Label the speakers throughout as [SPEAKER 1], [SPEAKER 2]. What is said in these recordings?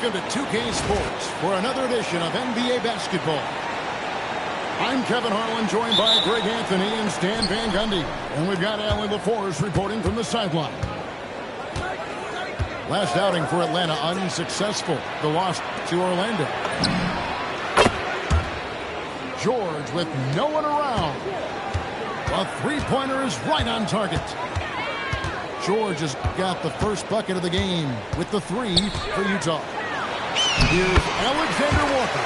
[SPEAKER 1] Welcome to 2K Sports for another edition of NBA basketball. I'm Kevin Harlan, joined by Greg Anthony and Stan Van Gundy. And we've got Allie LaForce reporting from the sideline. Last outing for Atlanta unsuccessful. The loss to Orlando. George with no one around. A three-pointer is right on target. George has got the first bucket of the game with the three for Utah. Here's Alexander Walker.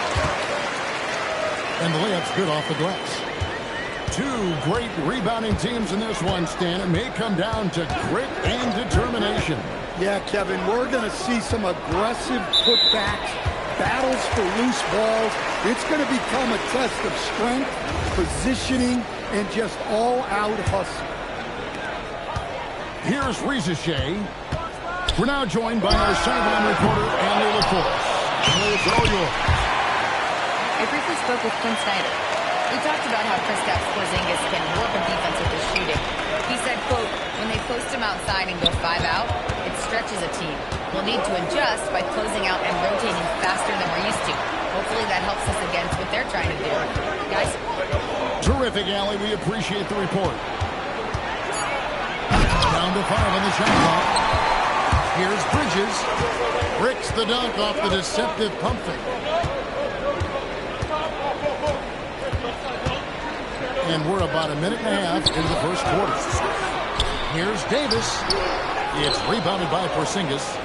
[SPEAKER 1] And the layup's good off the glass. Two great rebounding teams in this one, Stan. It may come down to grit and determination.
[SPEAKER 2] Yeah, Kevin, we're going to see some aggressive putbacks, battles for loose balls. It's going to become a test of strength, positioning, and just all-out hustle.
[SPEAKER 1] Here's Rizachet. We're now joined by our sideline reporter, Allie LaForce. It's all yours.
[SPEAKER 3] I briefly spoke with Quinn Snyder. He talked about how Kristaps Porzingis can warp a defense with his shooting. He said, quote, when they post him outside and go 5 out, it stretches a team. We'll need to adjust by closing out and rotating faster than we're used to. Hopefully that helps us against what they're trying to do. Guys?
[SPEAKER 1] Terrific, Allie. We appreciate the report. Down to 5 on the shot clock. Here's Bridges. Bricks the dunk off the deceptive pump fake. And we're about a minute and a half into the first quarter. Here's Davis. It's rebounded by Porzingis.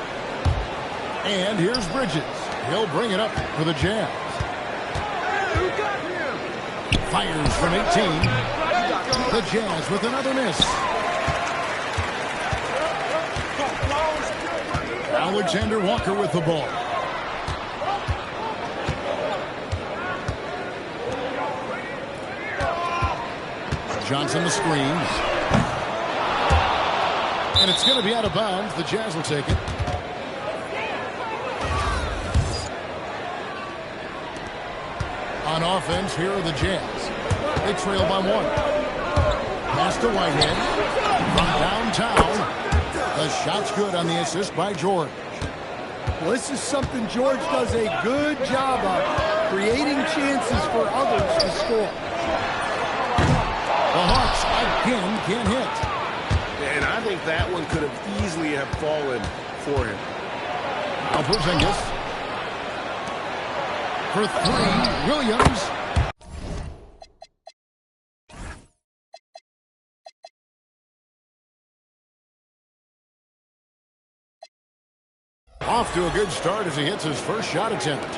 [SPEAKER 1] And here's Bridges. He'll bring it up for the Jazz. Fires from 18. The Jazz with another miss. Alexander Walker with the ball. Johnson the screen. And it's going to be out of bounds. The Jazz will take it. On offense, here are the Jazz. They trail by 1. Pass to Whitehead. From downtown. The shot's good on the assist by George.
[SPEAKER 2] Well, this is something George does a good job of, creating chances for others to score.
[SPEAKER 1] The Hawks again can't hit.
[SPEAKER 4] And I think that one could have easily have fallen for him.
[SPEAKER 1] Now Porzingis. For 3, Williams. Off to a good start as he hits his first shot attempt.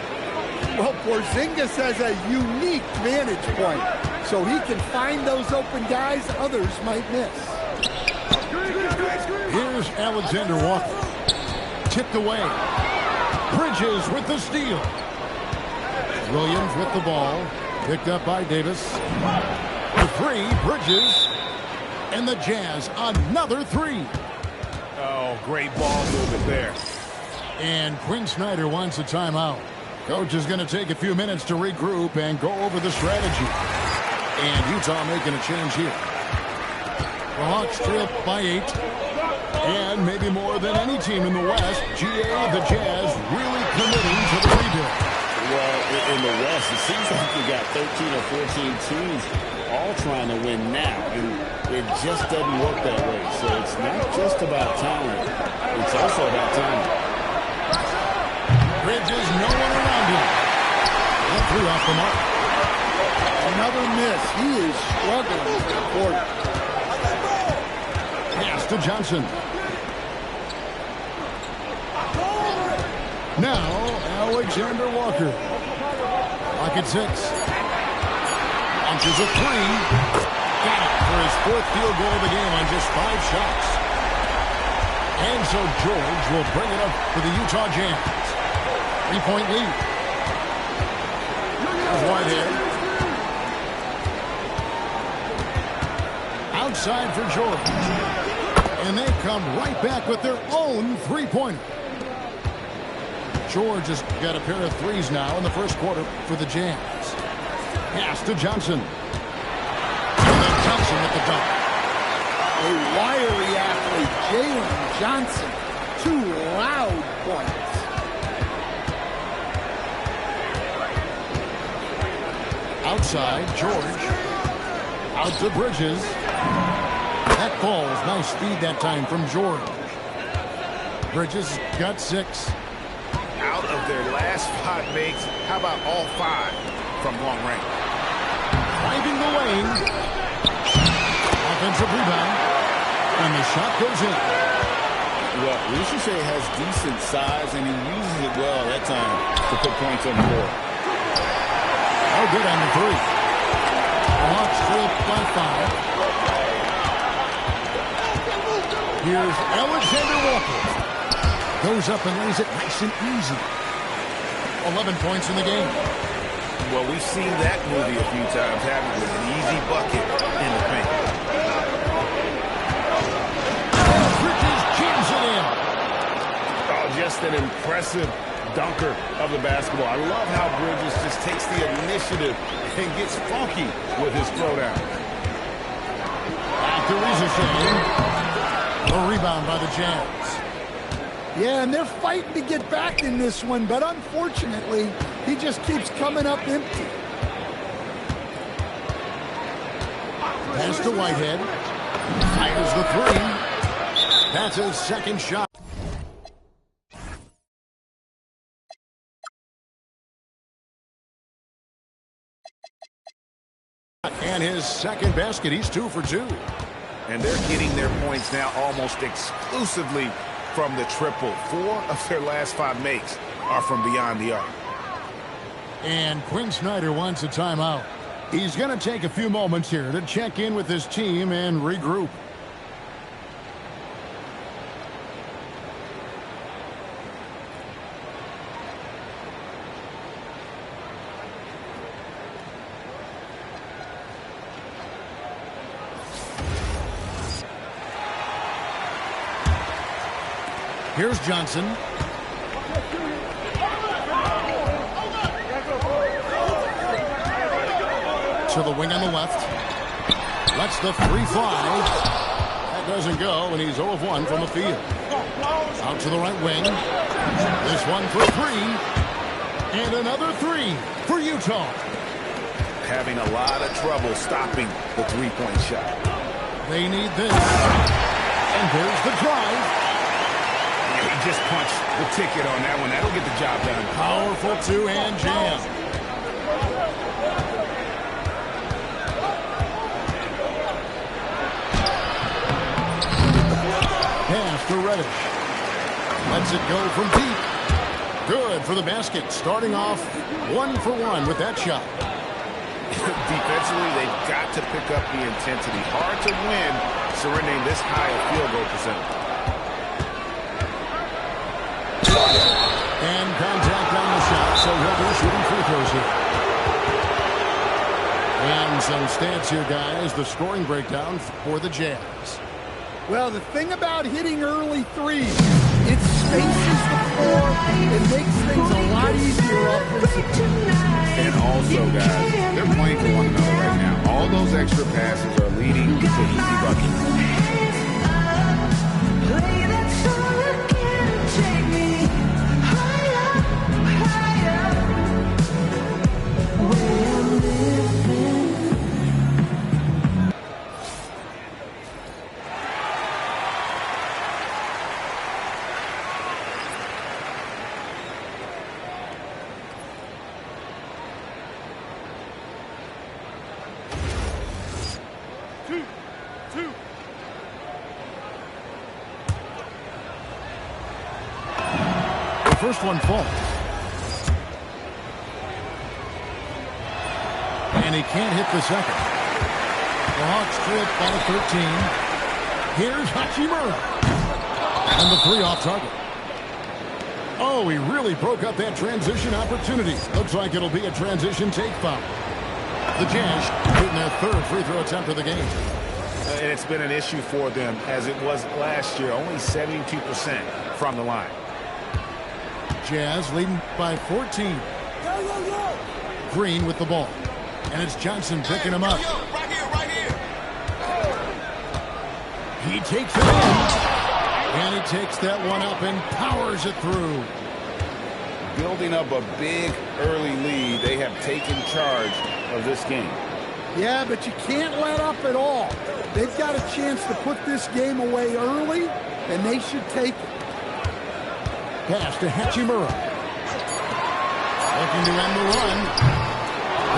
[SPEAKER 2] Well, Porzingis has a unique vantage point, so he can find those open guys others might miss.
[SPEAKER 1] Here's Alexander Walker. Tipped away. Bridges with the steal. Williams with the ball. Picked up by Davis. For 3, Bridges. And the Jazz, another 3.
[SPEAKER 4] Oh, great ball movement there.
[SPEAKER 1] And Quinn Snyder wants a timeout. Coach is going to take a few minutes to regroup and go over the strategy. And Utah making a change here. The Hawks trail by 8. And maybe more than any team in the West, the Jazz really committing to the rebuild.
[SPEAKER 5] Well, in the West, it seems like you got 13 or 14 teams all trying to win now. And it just doesn't work that way. So it's not just about talent. It's also about talent.
[SPEAKER 1] Bridges, no one around him. And 3 off the mark.
[SPEAKER 2] Another miss. He is struggling for the quarter.
[SPEAKER 1] Pass to Johnson. Now, Alexander Walker. Clock at 6. Launches a 3. Got it for his 4th field goal of the game on just 5 shots. And so George will bring it up for the Utah Jazz. 3-point lead. There's Whitehead. Outside for George. And they come right back with their own 3-pointer. George has got a pair of 3s now in the first quarter for the Jazz. Pass to Johnson. And then Johnson with the dunk.
[SPEAKER 2] A wiry athlete, Jalen Johnson. 2 loud points.
[SPEAKER 1] Outside, George. Out to Bridges. That falls. Nice speed that time from George. Bridges got 6.
[SPEAKER 4] Out of their last 5 makes, how about all 5 from long range?
[SPEAKER 1] Driving the lane. Offensive rebound. And the shot goes in.
[SPEAKER 5] Well, Ricochet has decent size, and he uses it well that time to put points on the board.
[SPEAKER 1] Oh, good on the 3. The Hawks trip by 5. Here's Alexander Walker. Goes up and lays it nice and easy. 11 points in the game.
[SPEAKER 4] Well, we've seen that movie a few times, haven't we? An easy bucket in the paint.
[SPEAKER 1] Bridges jams it in.
[SPEAKER 4] Oh, just an impressive dunker of the basketball. I love how Bridges just takes the initiative and gets funky with his throwdown.
[SPEAKER 1] Back to Ricochet. A rebound by the Jazz.
[SPEAKER 2] Yeah, and they're fighting to get back in this one, but unfortunately, he just keeps coming up empty.
[SPEAKER 1] Pass to Whitehead. Fires the 3. That's his second shot. And his second basket. He's 2 for 2.
[SPEAKER 4] And they're getting their points now almost exclusively from the triple. 4 of their last 5 makes are from beyond the arc.
[SPEAKER 1] And Quinn Snyder wants a timeout. He's going to take a few moments here to check in with his team and regroup. Here's Johnson. To the wing on the left. Lets the 3 fly. That doesn't go, and he's 0 of 1 from the field. Out to the right wing. This one for 3. And another 3 for Utah.
[SPEAKER 4] Having a lot of trouble stopping the 3-point shot.
[SPEAKER 1] They need this. And there's the drive.
[SPEAKER 4] He just punched the ticket on that one. That'll get the job done.
[SPEAKER 1] Powerful 2-hand jam. Pass to Reddish. Lets it go from deep. Good for the basket. Starting off 1 for 1 with that shot.
[SPEAKER 4] Defensively, they've got to pick up the intensity. Hard to win surrendering this high a field goal percentage.
[SPEAKER 1] And contact on the shot, so he'll be shooting free throws here. And some stats here, guys. The scoring breakdown for the Jazz.
[SPEAKER 2] Well, the thing about hitting early threes, it spaces the floor. It makes things a lot easier offensively.
[SPEAKER 4] And also, guys, they're playing for one another right now. All those extra passes are leading to easy buckets.
[SPEAKER 1] First one falls. And he can't hit the second. The Hawks trip by 13. Here's Hachimura. And the 3 off target. Oh, he really broke up that transition opportunity. Looks like it'll be a transition take foul. The Jazz shooting their 3rd free throw attempt of the game.
[SPEAKER 4] And it's been an issue for them as it was last year. Only 72% from the line.
[SPEAKER 1] Jazz leading by 14. Green with the ball. And it's Johnson picking him up.
[SPEAKER 4] Right here.
[SPEAKER 1] He takes it in. And he takes that one up and powers it through.
[SPEAKER 4] Building up a big early lead. They have taken charge
[SPEAKER 5] of this game.
[SPEAKER 2] Yeah, but you can't let up at all. They've got a chance to put this game away early, and they should take it.
[SPEAKER 1] Pass to Hachimura. Looking to end the run.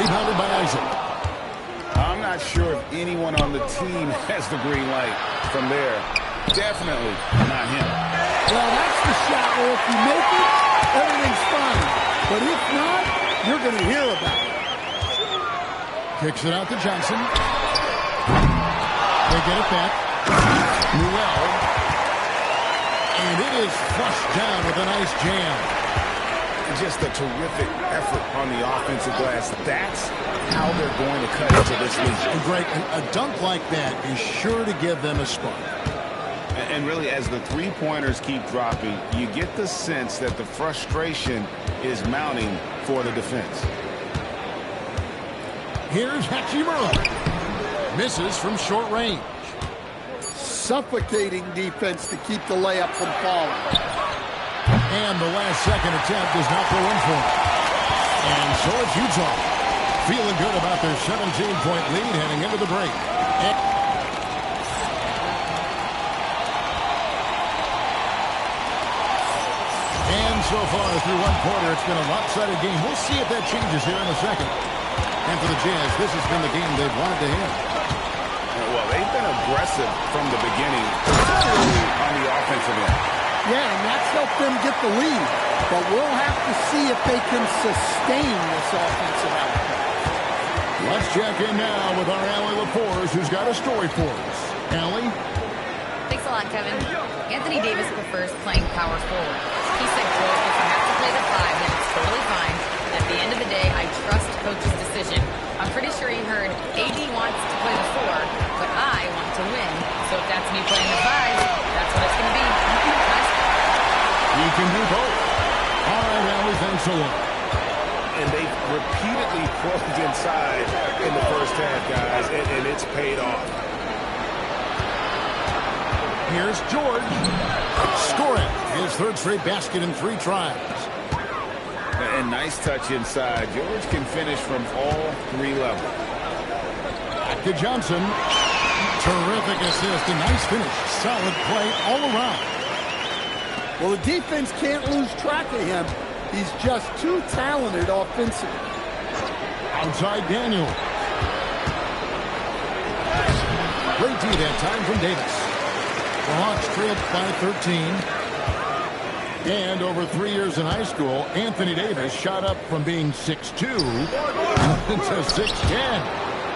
[SPEAKER 1] Rebounded by Isaac.
[SPEAKER 4] I'm not sure if anyone on the team has the green light from there. Definitely not him.
[SPEAKER 2] Well, that's the shot where if you make it, everything's fine. But if not, you're going to hear about it.
[SPEAKER 1] Kicks it out to Johnson. They get it back. Newell. And it is flushed down with a nice jam.
[SPEAKER 4] Just a terrific effort on the offensive glass. That's how they're going to cut into this lead.
[SPEAKER 1] And Greg, a dunk like that is sure to give them a spark.
[SPEAKER 4] And really, as the three-pointers keep dropping, you get the sense that the frustration is mounting for the defense.
[SPEAKER 1] Here's Hachimura. Misses from short range.
[SPEAKER 2] Suffocating defense to keep the layup from falling.
[SPEAKER 1] And the last second attempt does not go in for him. And so it's Utah. Feeling good about their 17-point lead heading into the break. And so far through one quarter, it's been a lopsided game. We'll see if that changes here in a second. And for the Jazz, this has been the game they've wanted to have.
[SPEAKER 4] Well, they've been aggressive from the beginning, particularly on the offensive end.
[SPEAKER 2] Yeah, and that's helped them get the lead. But we'll have to see if they can sustain this offensive output.
[SPEAKER 1] Let's check in now with our Allie Lapores, who's got a story for us. Allie?
[SPEAKER 3] Thanks a lot, Kevin. Anthony Davis prefers playing power forward. He said, quote, if you have to play the 5, then it's totally fine. At the end of the day, I trust coach's decision. I'm pretty sure he heard AD wants to play the 4, but I want to win. So if that's me playing the 5, that's what it's going to be.
[SPEAKER 1] He can do both. All right, Allie, thanks a lot.
[SPEAKER 4] And they've repeatedly closed inside in the first half, guys, and it's paid off.
[SPEAKER 1] Here's George. Scoring his third straight basket in 3 tries.
[SPEAKER 4] And nice touch inside. George can finish from all 3 levels.
[SPEAKER 1] Back to Johnson. Terrific assist. A nice finish. Solid play all around.
[SPEAKER 2] Well, the defense can't lose track of him. He's just too talented offensively.
[SPEAKER 1] Outside Daniel. Great D that time from Davis. The Hawks trailed by 13. And over 3 years in high school, Anthony Davis shot up from being 6'2" to 6'10".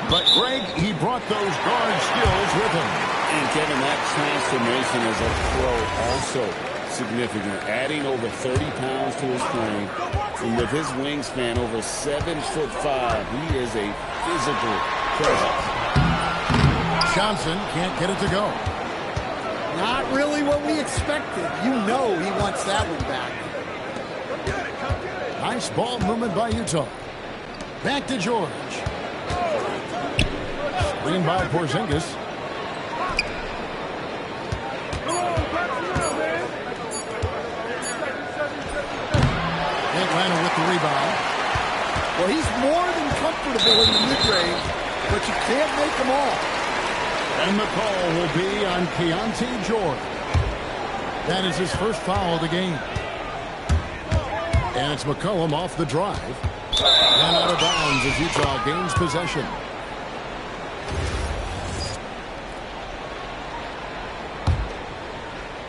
[SPEAKER 1] But Greg, he brought those guard skills with him.
[SPEAKER 5] And Kevin, that transformation as a pro also significant. Adding over 30 pounds to his frame. And with his wingspan over 7'5", he is a physical presence.
[SPEAKER 1] Johnson can't get it to go.
[SPEAKER 2] Not really what we expected. You know he wants that one back.
[SPEAKER 1] Nice ball movement by Utah. Back to George. Screen by Porzingis. Atlanta with the rebound.
[SPEAKER 2] Well, he's more than comfortable in the mid-range, but you can't make them all.
[SPEAKER 1] And the call will be on Keontae George. That is his first foul of the game. And it's McCollum off the drive. And out of bounds as Utah gains possession.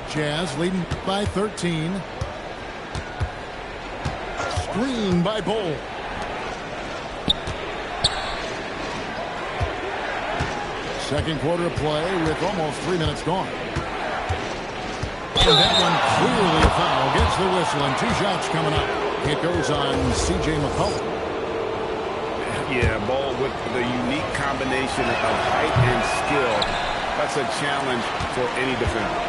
[SPEAKER 1] Jazz leading by 13. Screen by Bull. Second quarter of play with almost 3 minutes gone. And that one clearly a foul. Gets the whistle and 2 shots coming up. It goes on C.J. McCollum.
[SPEAKER 4] Yeah, Ball with the unique combination of height and skill. That's a challenge for any defender.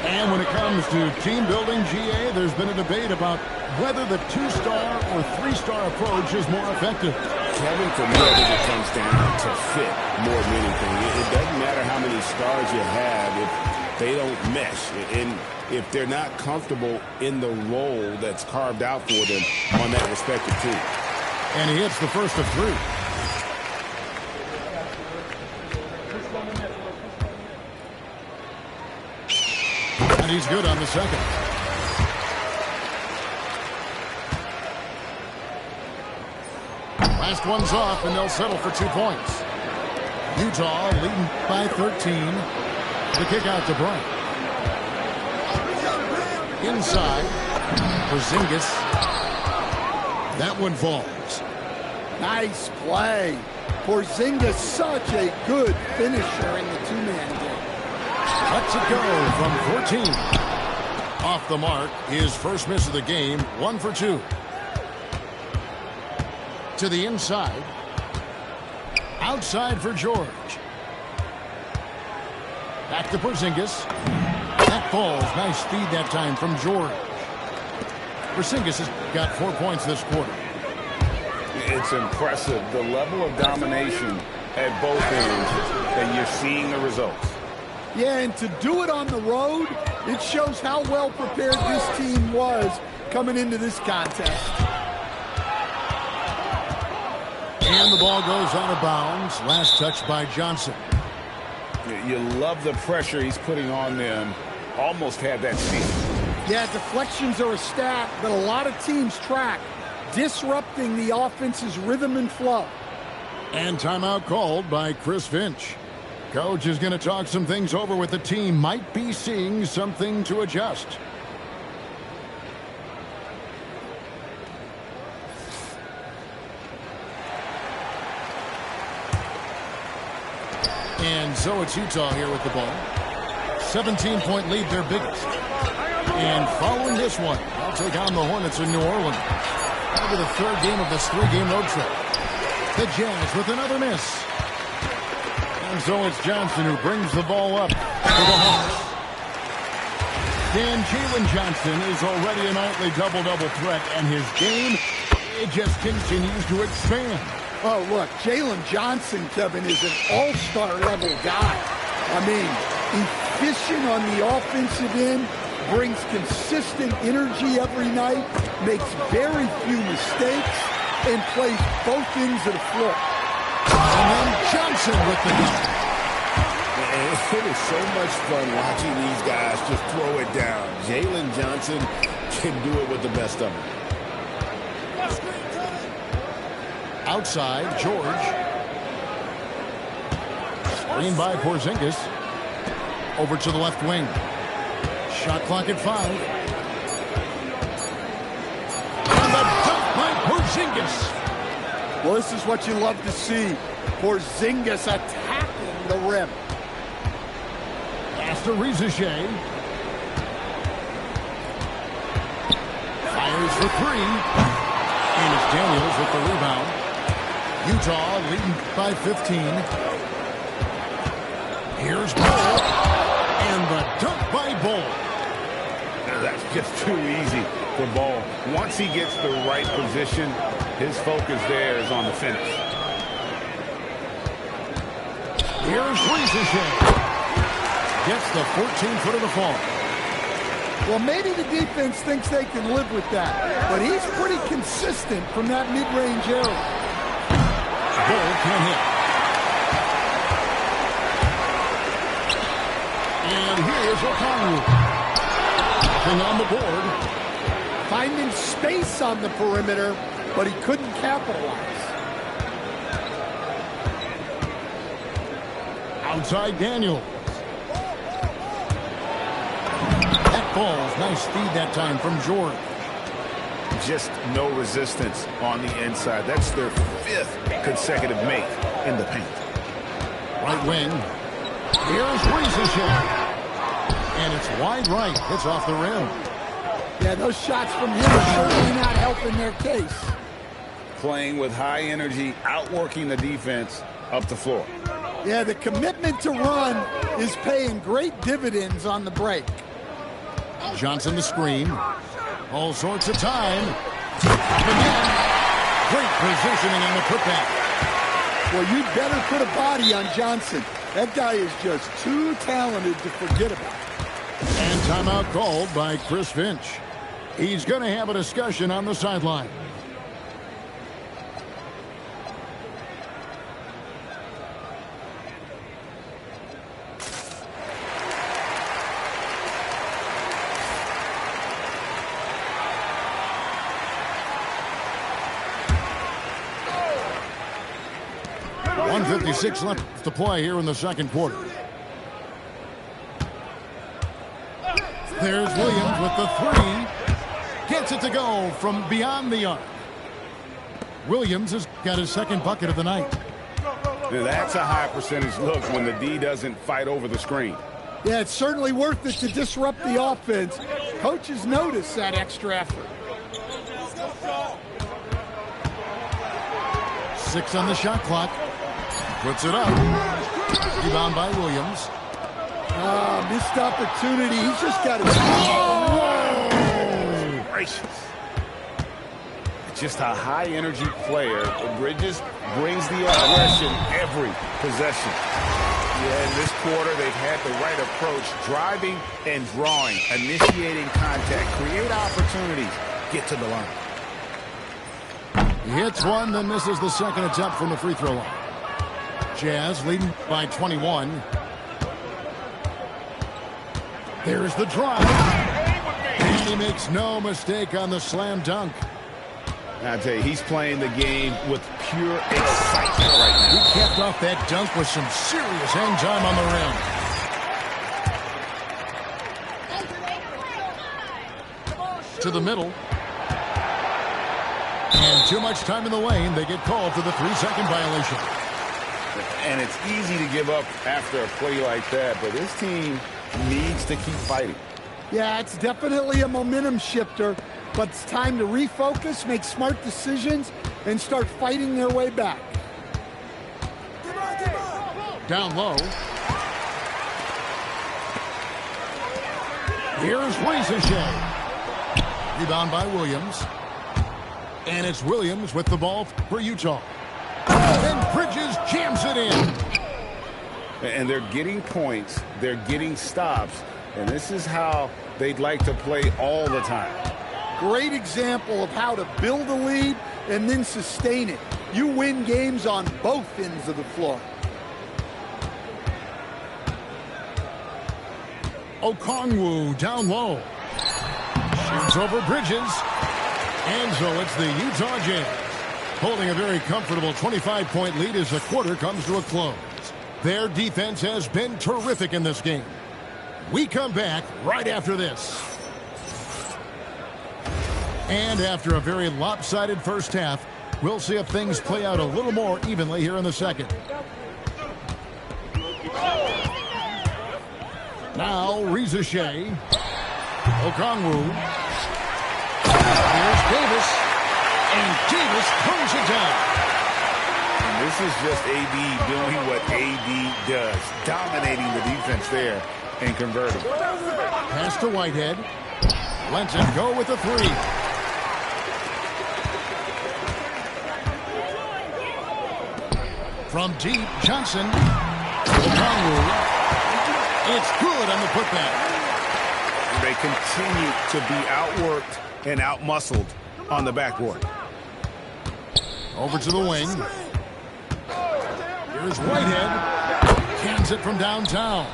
[SPEAKER 1] And when it comes to team building, GA, there's been a debate about whether the 2-star or 3-star approach is more effective.
[SPEAKER 5] Kevin, for me, I think it comes down to fit more than anything. It doesn't matter how many stars you have if they don't mesh. And if they're not comfortable in the role that's carved out for them on that respective team.
[SPEAKER 1] And he hits the first of 3. And he's good on the second. Last one's off, and they'll settle for 2 points. Utah leading by 13. The kick out to Bryant. Inside. Porzingis. That one falls.
[SPEAKER 2] Nice play. Porzingis, such a good finisher in the two-man game.
[SPEAKER 1] Lets it go from 14. Off the mark, his first miss of the game, 1 for 2. To the inside. Outside for George. Back to Porzingis. That falls. Nice speed that time from George. Porzingis has got 4 points this quarter.
[SPEAKER 4] It's impressive, the level of domination at both ends, and you're seeing the results.
[SPEAKER 2] Yeah, and to do it on the road, it shows how well prepared this team was coming into this contest.
[SPEAKER 1] And the ball goes out of bounds. Last touch by Johnson.
[SPEAKER 4] You love the pressure he's putting on them. Almost had that steal.
[SPEAKER 2] Yeah, deflections are a stat that a lot of teams track, disrupting the offense's rhythm and flow.
[SPEAKER 1] And timeout called by Chris Finch. Coach is going to talk some things over with the team. Might be seeing something to adjust. And so it's Utah here with the ball. 17-point lead, their biggest. And following this one, they'll take on the Hornets in New Orleans. That'll be the 3rd game of this 3-game road trip. The Jazz with another miss. And so it's Johnson who brings the ball up to the Hawks. And Jalen Johnson is already a nightly double-double threat, and his game, it just continues to expand.
[SPEAKER 2] Oh, look, Jalen Johnson, Kevin, is an all-star level guy. I mean, efficient on the offensive end, brings consistent energy every night, makes very few mistakes, and plays both ends of the floor.
[SPEAKER 1] And then Johnson with the dunk.
[SPEAKER 5] It is so much fun watching these guys just throw it down. Jalen Johnson can do it with the best of them.
[SPEAKER 1] Outside, George. Screen by Porzingis. Over to the left wing. Shot clock at 5. And the dunk by Porzingis.
[SPEAKER 2] Well, this is what you love to see. Porzingis attacking the rim.
[SPEAKER 1] Pass to Rizichet. Fires for 3. And it's Daniels with the rebound. Utah leading by 15. Here's Ball. And the dunk by Ball.
[SPEAKER 4] That's just too easy for Ball. Once he gets the right position, his focus there is on the finish.
[SPEAKER 1] Here's Rizichet. Gets the 14-footer to fall.
[SPEAKER 2] Well, maybe the defense thinks they can live with that, but he's pretty consistent from that mid-range area.
[SPEAKER 1] Ball can't hit. And here's O'Connell. Nothing on the board.
[SPEAKER 2] Finding space on the perimeter, but he couldn't capitalize.
[SPEAKER 1] Outside Daniels. That falls. Nice speed that time from George.
[SPEAKER 4] Just no resistance on the inside. That's their 5th consecutive make in the paint.
[SPEAKER 1] Right wing. Here's Rizichet. And it's wide right. Hits off the rim.
[SPEAKER 2] Yeah, those shots from him are certainly not helping their case.
[SPEAKER 4] Playing with high energy, outworking the defense up the floor.
[SPEAKER 2] Yeah, the commitment to run is paying great dividends on the break.
[SPEAKER 1] Johnson the screen. All sorts of time. Great positioning on the putback.
[SPEAKER 2] Well, you better put a body on Johnson. That guy is just too talented to forget about.
[SPEAKER 1] And timeout called by Chris Finch. He's going to have a discussion on the sideline. 1:56 left to play here in the second quarter. There's Williams with the three. Gets it to go from beyond the arc. Williams has got his second bucket of the night.
[SPEAKER 4] Now that's a high percentage look when the D doesn't fight over the screen.
[SPEAKER 2] Yeah, it's certainly worth it to disrupt the offense. Coaches notice that extra effort.
[SPEAKER 1] 6 on the shot clock. Puts it up. Rebound by Williams.
[SPEAKER 2] Missed opportunity. He's just got to...
[SPEAKER 4] Oh, gracious. Just a high-energy player. Bridges brings the aggression every possession. Yeah, in this quarter, they've had the right approach. Driving and drawing. Initiating contact. Create opportunities. Get to the line.
[SPEAKER 1] He hits one, then misses the second attempt from the free throw line. Jazz leading by 21. There's the drive. And he makes no mistake on the slam dunk.
[SPEAKER 4] I tell you, he's playing the game with pure excitement right now.
[SPEAKER 1] He kept off that dunk with some serious hang time on the rim. To the middle. And too much time in the lane. They get called for the 3-second violation.
[SPEAKER 4] And it's easy to give up after a play like that, but this team needs to keep fighting.
[SPEAKER 2] Yeah, it's definitely a momentum shifter, but it's time to refocus, make smart decisions, and start fighting their way back.
[SPEAKER 1] Down low. Here's Rizichet. Rebound by Williams. And it's Williams with the ball for Utah. And Bridges jams it in.
[SPEAKER 4] And they're getting points. They're getting stops. And this is how they'd like to play all the time.
[SPEAKER 2] Great example of how to build a lead and then sustain it. You win games on both ends of the floor.
[SPEAKER 1] Okongwu down low. Shoots over Bridges. And so it's the Utah Jazz holding a very comfortable 25-point lead as the quarter comes to a close. Their defense has been terrific in this game. We come back right after this. And after a very lopsided first half, we'll see if things play out a little more evenly here in the second. Now, Rizichet. Okongwu. Here's Davis. And Davis throws it down.
[SPEAKER 4] And this is just AD doing what AD does. Dominating the defense there and converting.
[SPEAKER 1] Pass to Whitehead. Lets it go with the three. From deep, Johnson. Okongwu. It's good on the putback.
[SPEAKER 4] They continue to be outworked and outmuscled on the backboard.
[SPEAKER 1] Over to the wing. Here's Whitehead. Cans it from downtown.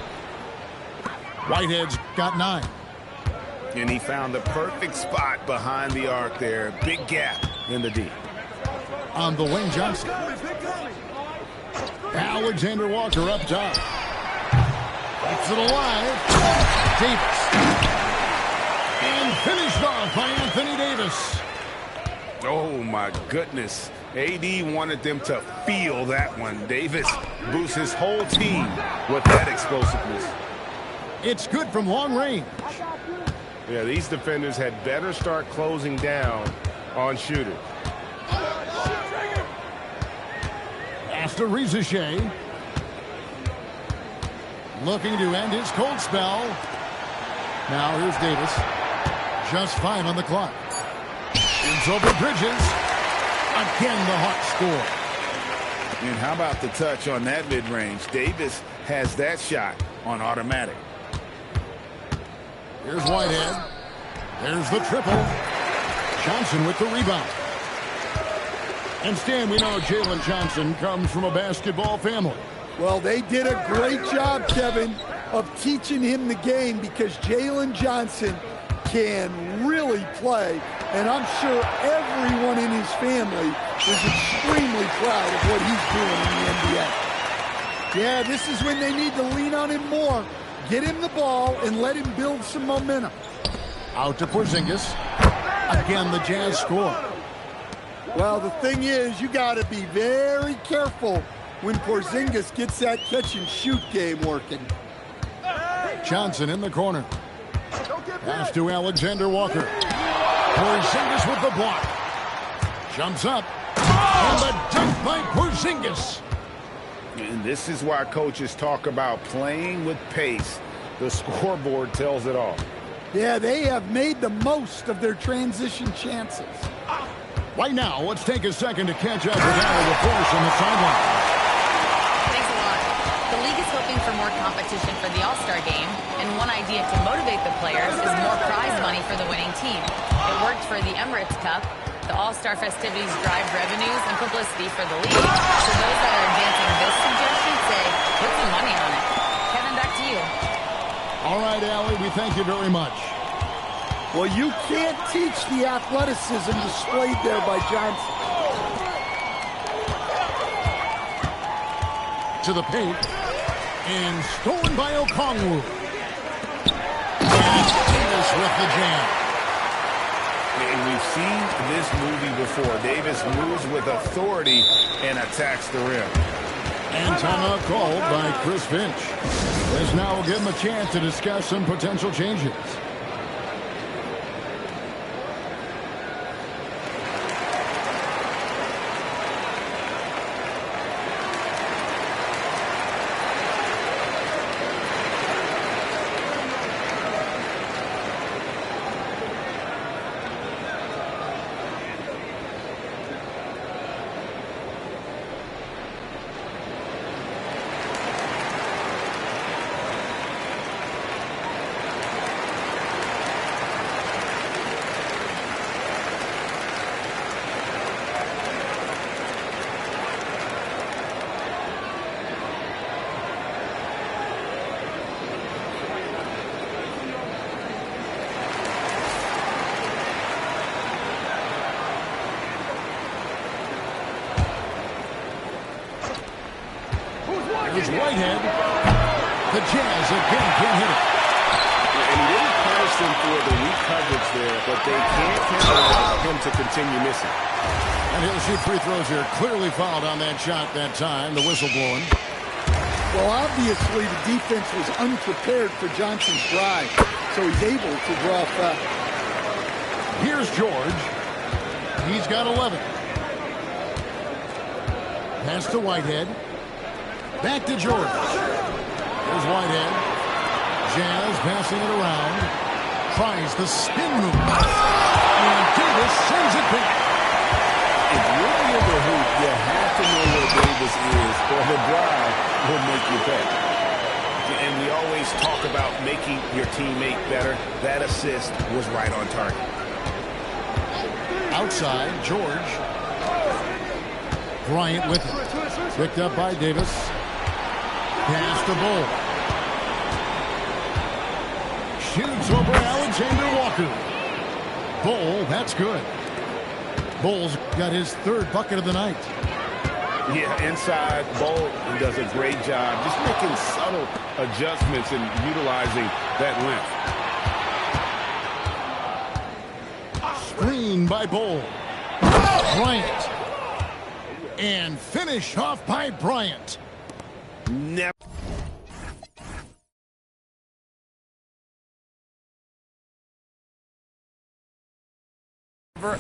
[SPEAKER 1] Whitehead's got 9.
[SPEAKER 4] And he found the perfect spot behind the arc there. Big gap in the D.
[SPEAKER 1] On the wing, Johnson. Alexander Walker up top. Keeps it alive. Davis. And finished off by Anthony Davis.
[SPEAKER 4] Oh, my goodness. AD wanted them to feel that one. Davis boosts his whole team with that explosiveness.
[SPEAKER 1] It's good from long range.
[SPEAKER 4] Yeah, these defenders had better start closing down on shooters.
[SPEAKER 1] After Rizichet. Looking to end his cold spell. Now here's Davis. Just 5 on the clock. It's over Bridges. Again, the Hawks score.
[SPEAKER 4] And how about the touch on that mid-range? Davis has that shot on automatic.
[SPEAKER 1] Here's Whitehead. There's the triple. Johnson with the rebound. And Stan, we know Jalen Johnson comes from a basketball family.
[SPEAKER 2] Well, they did a great job, Kevin, of teaching him the game because Jalen Johnson can really play And I'm sure everyone in his family is extremely proud of what he's doing in the NBA. Yeah, this is when they need to lean on him more. Get him the ball and let him build some momentum.
[SPEAKER 1] Out to Porzingis. Again, the Jazz score.
[SPEAKER 2] Well, the thing is, you got to be very careful when Porzingis gets that catch-and-shoot game working.
[SPEAKER 1] Johnson in the corner. Pass to Alexander Walker. Porzingis with the block. Jumps up. And the dunk by Porzingis.
[SPEAKER 4] And this is why coaches talk about playing with pace. The scoreboard tells it all.
[SPEAKER 2] Yeah, they have made the most of their transition chances.
[SPEAKER 1] Right now, let's take a second to catch up with Allie LaForce on the sideline.
[SPEAKER 3] Thanks a lot. The league is hoping for more competition for the All-Star game, and one idea to motivate the players is more prize money for the winning team. It worked for the Emirates Cup. The All-Star festivities drive revenues and publicity for the league. So those that are advancing this suggestion say, put some money on it. Kevin, back to you.
[SPEAKER 1] All right, Allie, we thank you very much.
[SPEAKER 2] Well, you can't teach the athleticism displayed there by Johnson.
[SPEAKER 1] To the paint. And stolen by Okongwu. And Davis with the jam.
[SPEAKER 4] And we've seen this movie before. Davis moves with authority and attacks the rim.
[SPEAKER 1] And timeout called by Chris Finch. This now will give him a chance to discuss some potential changes. Here's Whitehead. The Jazz again can't hit it.
[SPEAKER 5] And he didn't punish them for the weak coverage there, but they can't count on him to continue missing.
[SPEAKER 1] And he'll shoot free throws here. Clearly fouled on that shot that time. The whistle blowing.
[SPEAKER 2] Well, obviously the defense was unprepared for Johnson's drive, so he's able to draw a foul.
[SPEAKER 1] Here's George. He's got 11. Pass to Whitehead. Back to George. Here's Whitehead. Jazz passing it around. Tries the spin move. And Davis sends it back.
[SPEAKER 5] If you're near the hoop, you have to know where Davis is, or the drive will make you pay.
[SPEAKER 4] And we always talk about making your teammate better. That assist was right on target.
[SPEAKER 1] Outside, George. Bryant with it. Picked up by Davis. Pass to Bull. Shoots over Alexander Walker. Bull, that's good. Bull's got his third bucket of the night.
[SPEAKER 4] Yeah, inside, Bull does a great job just making subtle adjustments and utilizing that length.
[SPEAKER 1] Screen by Bull. Bryant. And finish off by Bryant.
[SPEAKER 4] Never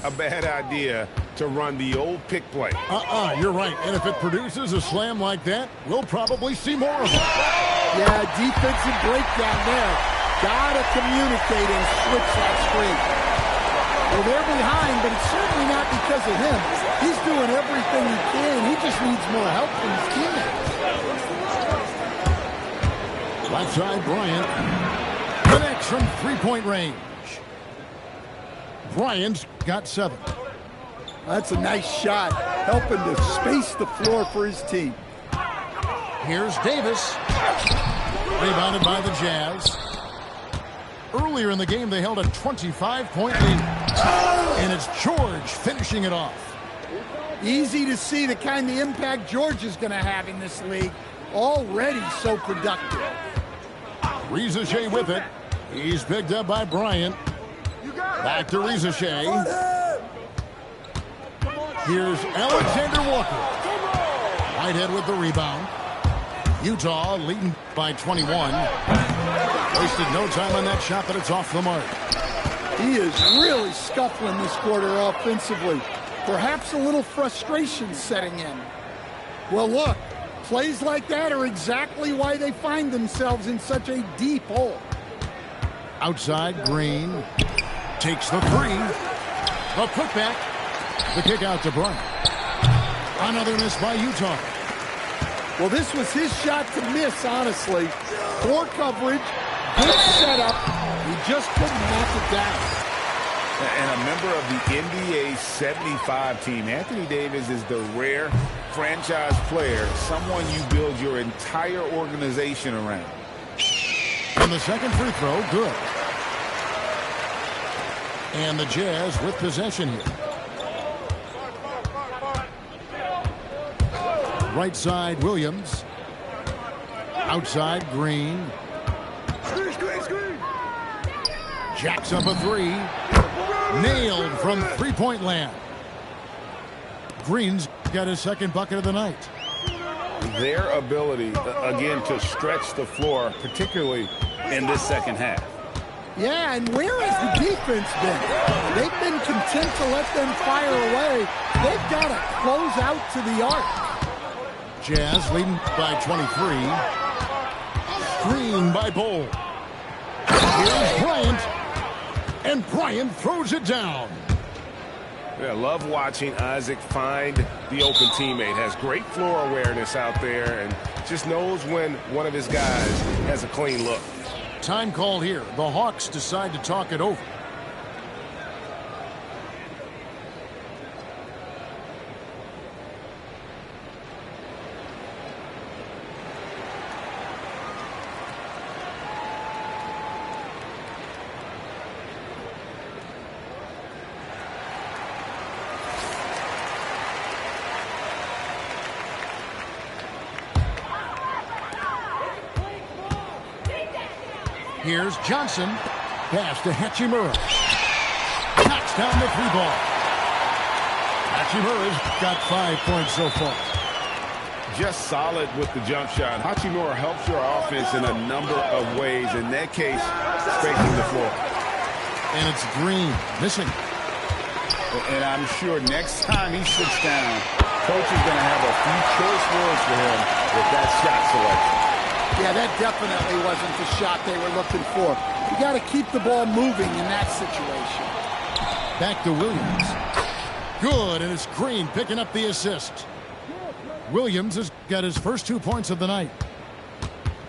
[SPEAKER 4] a bad idea to run the old pick play.
[SPEAKER 1] You're right. And if it produces a slam like that, we'll probably see more of it.
[SPEAKER 2] Yeah, defensive breakdown there. Gotta communicate and switch that screen. Well, they're behind, but it's certainly not because of him. He's doing everything he can. He just needs more help from his teammates.
[SPEAKER 1] Left side, Bryant. Connects from three-point range. Bryant's got 7.
[SPEAKER 2] That's a nice shot, helping to space the floor for his team.
[SPEAKER 1] Here's Davis. Rebounded by the Jazz. Earlier in the game, they held a 25-point lead. And it's George finishing it off.
[SPEAKER 2] Easy to see the kind of impact George is going to have in this league. Already so productive.
[SPEAKER 1] Rizachet with it. He's picked up by Bryant. Back to Rizachet. Here's Alexander Walker. Whitehead with the rebound. Utah leading by 21. Wasted no time on that shot, but it's off the mark.
[SPEAKER 2] He is really scuffling this quarter offensively. Perhaps a little frustration setting in. Well, look, plays like that are exactly why they find themselves in such a deep hole.
[SPEAKER 1] Outside, Green takes the three. A putback. The kick out to Bryant. Another miss by Utah.
[SPEAKER 2] Well, this was his shot to miss, honestly. Poor coverage, good setup. He just couldn't knock it down.
[SPEAKER 4] And a member of the NBA 75 team, Anthony Davis is the rare franchise player, someone you build your entire organization around.
[SPEAKER 1] And the second free throw, good. And the Jazz with possession here. Right side, Williams. Outside, Green. Jacks up a three. Nailed from three-point land. Green's got his second bucket of the night.
[SPEAKER 4] Their ability, again, to stretch the floor, particularly in this second half.
[SPEAKER 2] Yeah, and where has the defense been? They've been content to let them fire away. They've got to close out to the arc.
[SPEAKER 1] Jazz leading by 23. Screen by Bol. Here's Bryant. And Bryant throws it down.
[SPEAKER 6] Yeah, love watching Isaac find the open teammate. Has great floor awareness out there and just knows when one of his guys has a clean look.
[SPEAKER 1] Time call here. The Hawks decide to talk it over. Here's Johnson. Pass to Hachimura. Knocks down the three ball. Hachimura's got 5 points so far.
[SPEAKER 6] Just solid with the jump shot. Hachimura helps your offense in a number of ways. In that case, spacing the floor.
[SPEAKER 1] And it's Green missing.
[SPEAKER 4] And I'm sure next time he sits down, coach is going to have a few choice words for him with that shot selection.
[SPEAKER 2] Yeah, that definitely wasn't the shot they were looking for. You got to keep the ball moving in that situation.
[SPEAKER 1] Back to Williams. Good, and it's Green picking up the assist. Williams has got his first 2 points of the night.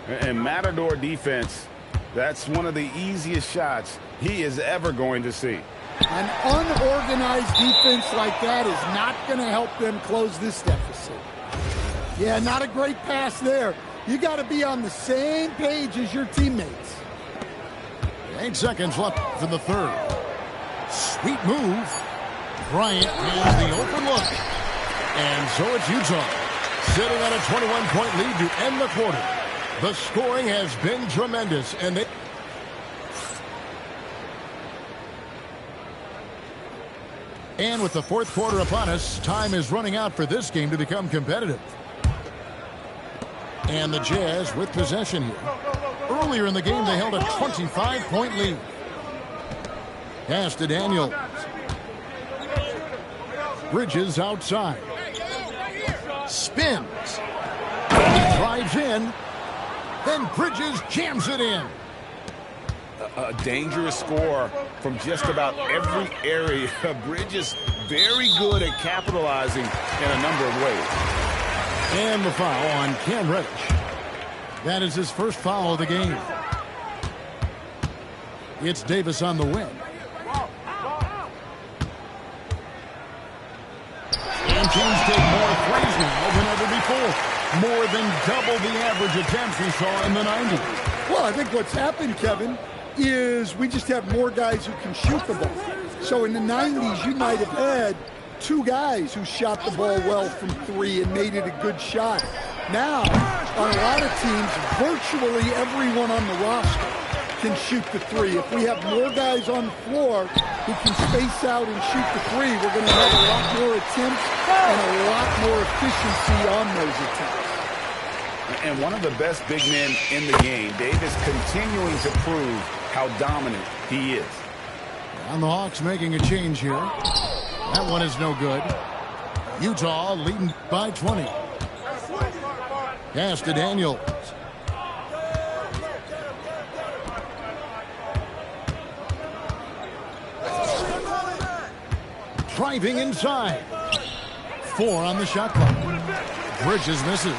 [SPEAKER 6] And Matador defense, that's one of the easiest shots he is ever going to see.
[SPEAKER 2] An unorganized defense like that is not going to help them close this deficit. Yeah, not a great pass there. You got to be on the same page as your teammates.
[SPEAKER 1] 8 seconds left in the third. Sweet move. Bryant has the open look. And so it's Utah sitting on a 21-point lead to end the quarter. The scoring has been tremendous, and they... And with the fourth quarter upon us, time is running out for this game to become competitive. And the Jazz with possession here. Earlier in the game, they held a 25-point lead. Pass to Daniels. Bridges outside. Spins. Drives in. Then Bridges jams it in.
[SPEAKER 6] A dangerous score from just about every area. Bridges very good at capitalizing in a number of ways.
[SPEAKER 1] And the foul on Cam Reddish. That is his first foul of the game. It's Davis on the win. And teams take more threes now than ever before. More than double the average attempts we saw in the 90s.
[SPEAKER 2] Well, I think what's happened, Kevin, is we just have more guys who can shoot the ball. So in the 90s, you might have had two guys who shot the ball well from three and made it a good shot. Now, on a lot of teams, virtually everyone on the roster can shoot the three. If we have more guys on the floor who can space out and shoot the three, we're going to have a lot more attempts and a lot more efficiency on those attempts.
[SPEAKER 4] And one of the best big men in the game, Davis, continuing to prove how dominant he is.
[SPEAKER 1] And the Hawks making a change here. That one is no good. Utah leading by 20. Pass to Daniels. Driving inside. 4 on the shot clock. Bridges misses.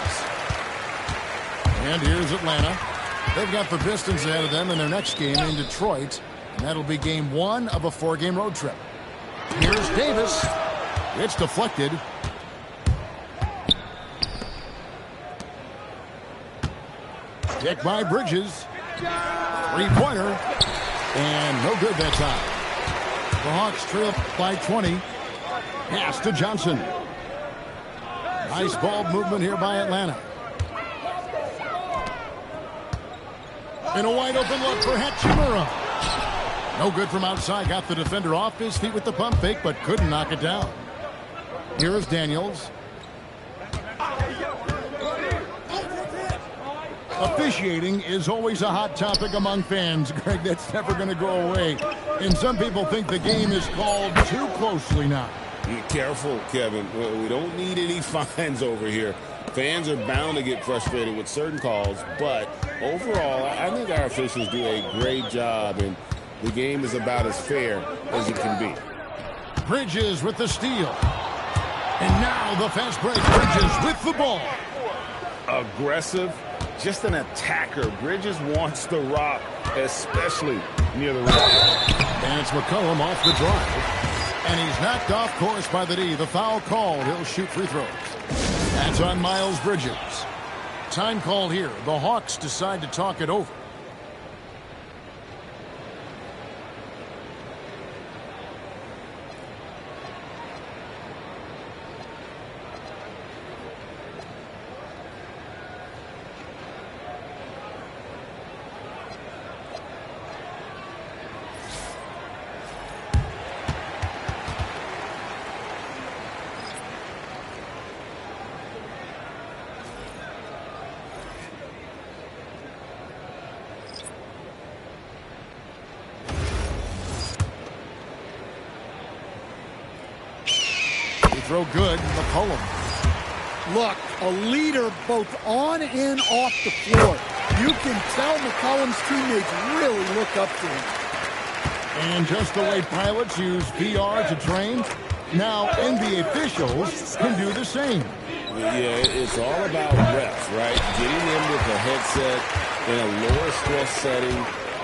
[SPEAKER 1] And here's Atlanta. They've got the Pistons ahead of them in their next game in Detroit. And that'll be game 1 of a 4-game road trip. Here's Davis. It's deflected. Kick by Bridges. Three-pointer. And no good that time. The Hawks trail by 20. Pass to Johnson. Nice ball movement here by Atlanta. And a wide open look for Hachimura. No good from outside. Got the defender off his feet with the pump fake, but couldn't knock it down. Here is Daniels. Officiating is always a hot topic among fans, Greg. That's never going to go away. And some people think the game is called too closely now.
[SPEAKER 5] Be careful, Kevin. We don't need any fines over here. Fans are bound to get frustrated with certain calls, but overall, I think our officials do a great job, and the game is about as fair as it can be.
[SPEAKER 1] Bridges with the steal. And now the fast break. Bridges with the ball.
[SPEAKER 4] Aggressive, just an attacker. Bridges wants the rock, especially near the rim.
[SPEAKER 1] And it's McCollum off the drive. And he's knocked off course by the D. The foul called. He'll shoot free throws. That's on Miles Bridges. Time called here. The Hawks decide to talk it over. Throw good. McCollum.
[SPEAKER 2] Look, a leader both on and off the floor. You can tell McCollum's teammates really look up to him.
[SPEAKER 1] And just the way pilots use VR to train, now NBA officials can do the same.
[SPEAKER 5] Yeah, it's all about reps, right? Getting them with a headset in a lower stress setting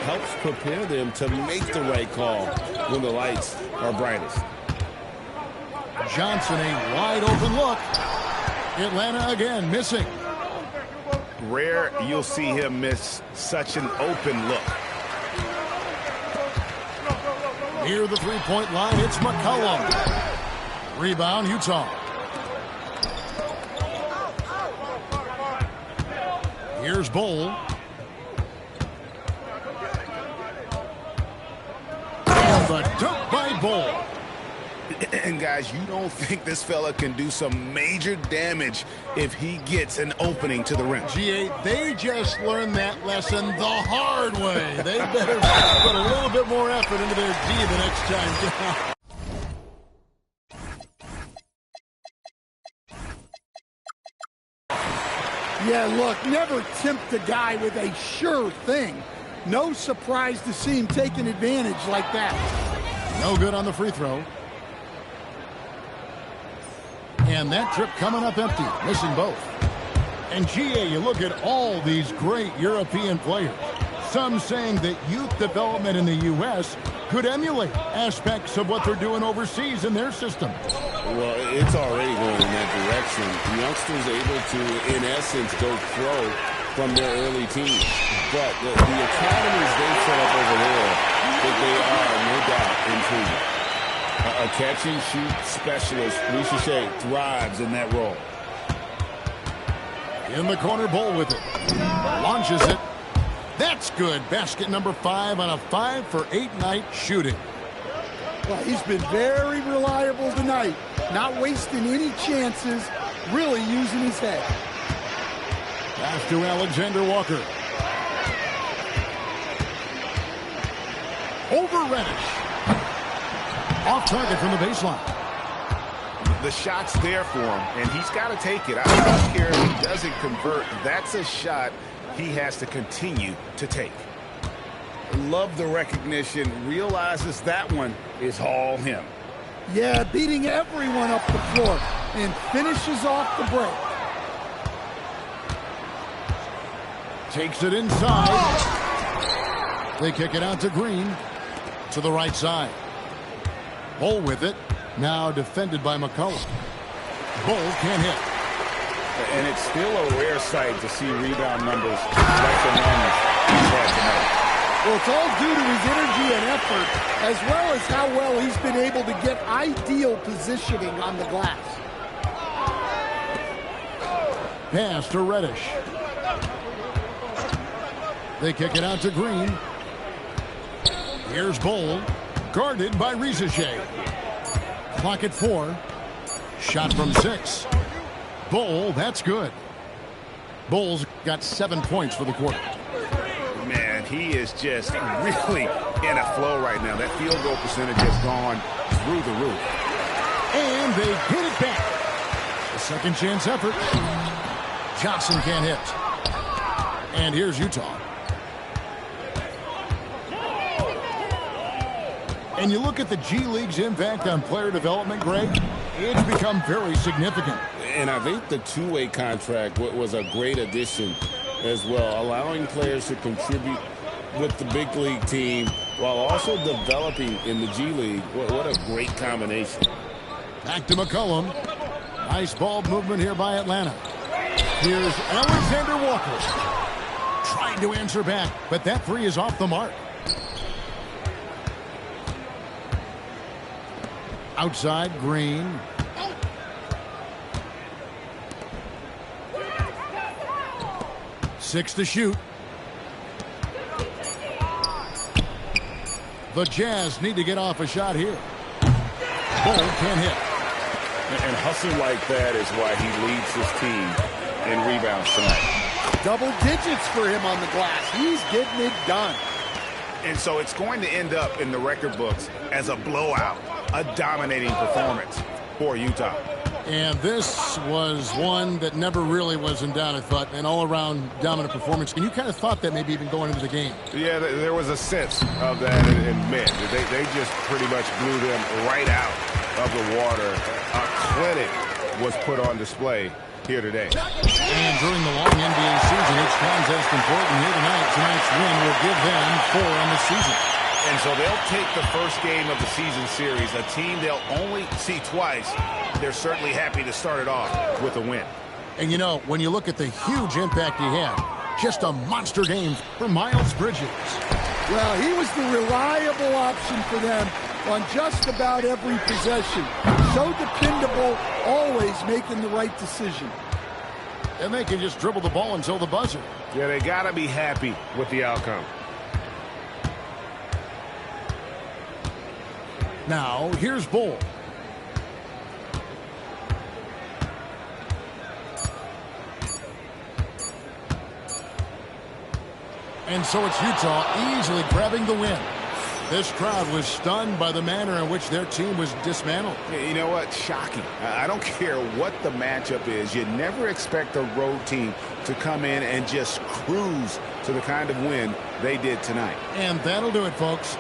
[SPEAKER 5] helps prepare them to make the right call when the lights are brightest.
[SPEAKER 1] Johnson, a wide open look. Atlanta again missing.
[SPEAKER 4] Rare you'll see him miss such an open look.
[SPEAKER 1] Near the three-point line, it's McCollum. Rebound, Utah. Here's Bull. And the dunk by Bull.
[SPEAKER 4] And guys, you don't think this fella can do some major damage if he gets an opening to the rim.
[SPEAKER 1] GA, they just learned that lesson the hard way. They better put a little bit more effort into their D the next time down.
[SPEAKER 2] Yeah, look, never tempt a guy with a sure thing. No surprise to see him taking advantage like that.
[SPEAKER 1] No good on the free throw. And that trip coming up empty, missing both. And GA, you look at all these great European players. Some saying that youth development in the U.S. could emulate aspects of what they're doing overseas in their system.
[SPEAKER 5] Well, it's already going in that direction. Youngsters able to, in essence, go pro from their early teens. But the academies they set up over there, that they are, no doubt, improving. A catch-and-shoot specialist. Richer thrives in that role.
[SPEAKER 1] In the corner, Bull with it. Launches it. That's good. Basket number 5 on a 5 for 8 night shooting.
[SPEAKER 2] Well, he's been very reliable tonight. Not wasting any chances. Really using his head.
[SPEAKER 1] Pass to Alexander Walker. Over Reddish. Off target from the baseline.
[SPEAKER 4] The shot's there for him, and he's got to take it. I don't care if he doesn't convert. That's a shot he has to continue to take.
[SPEAKER 5] Love the recognition. Realizes that one is all him.
[SPEAKER 2] Yeah, beating everyone up the floor and finishes off the break.
[SPEAKER 1] Takes it inside. They kick it out to Green. To the right side. Bull with it. Now defended by McCollum. Bull can't hit.
[SPEAKER 5] And it's still a rare sight to see rebound numbers like the numbers he's had tonight.
[SPEAKER 2] Well, it's all due to his energy and effort, as well as how well he's been able to get ideal positioning on the glass.
[SPEAKER 1] Pass to Reddish. They kick it out to Green. Here's Bull. Guarded by Richer. Clock at 4. Shot from 6. Bull, that's good. Bull's got 7 points for the quarter.
[SPEAKER 4] Man, he is just really in a flow right now. That field goal percentage has gone through the roof.
[SPEAKER 1] And they hit it back. A second chance effort. Johnson can't hit. And here's Utah. And you look at the G League's impact on player development, Greg, it's become very significant.
[SPEAKER 5] And I think the two-way contract was a great addition as well, allowing players to contribute with the big league team while also developing in the G League. What a great combination.
[SPEAKER 1] Back to McCollum. Nice ball movement here by Atlanta. Here's Alexander Walker. Trying to answer back, but that three is off the mark. Outside, Green. Six to shoot. The Jazz need to get off a shot here. Bull can't hit.
[SPEAKER 5] And hustle like that is why he leads his team in rebounds tonight.
[SPEAKER 2] Double digits for him on the glass. He's getting it done.
[SPEAKER 4] And so it's going to end up in the record books as a blowout, a dominating performance for Utah.
[SPEAKER 1] And this was one that never really was in doubt, I thought, an all-around dominant performance. And you kind of thought that maybe even going into the game.
[SPEAKER 4] Yeah, there was a sense of that in men. They just pretty much blew them right out of the water. A clinic was put on display here today.
[SPEAKER 1] And during the long NBA season, each contest important here tonight. Tonight's win will give them 4 on the season.
[SPEAKER 4] And so they'll take the first game of the season series, a team they'll only see twice. They're certainly happy to start it off with a win.
[SPEAKER 1] And you know, when you look at the huge impact he had, just a monster game for Miles Bridges.
[SPEAKER 2] Well, he was the reliable option for them on just about every possession. So dependable, always making the right decision.
[SPEAKER 1] And they can just dribble the ball until the buzzer.
[SPEAKER 4] Yeah, they got to be happy with the outcome.
[SPEAKER 1] Now, here's Bull. And so it's Utah easily grabbing the win. This crowd was stunned by the manner in which their team was dismantled.
[SPEAKER 4] You know what? Shocking. I don't care what the matchup is. You never expect a road team to come in and just cruise to the kind of win they did tonight.
[SPEAKER 1] And that'll do it, folks.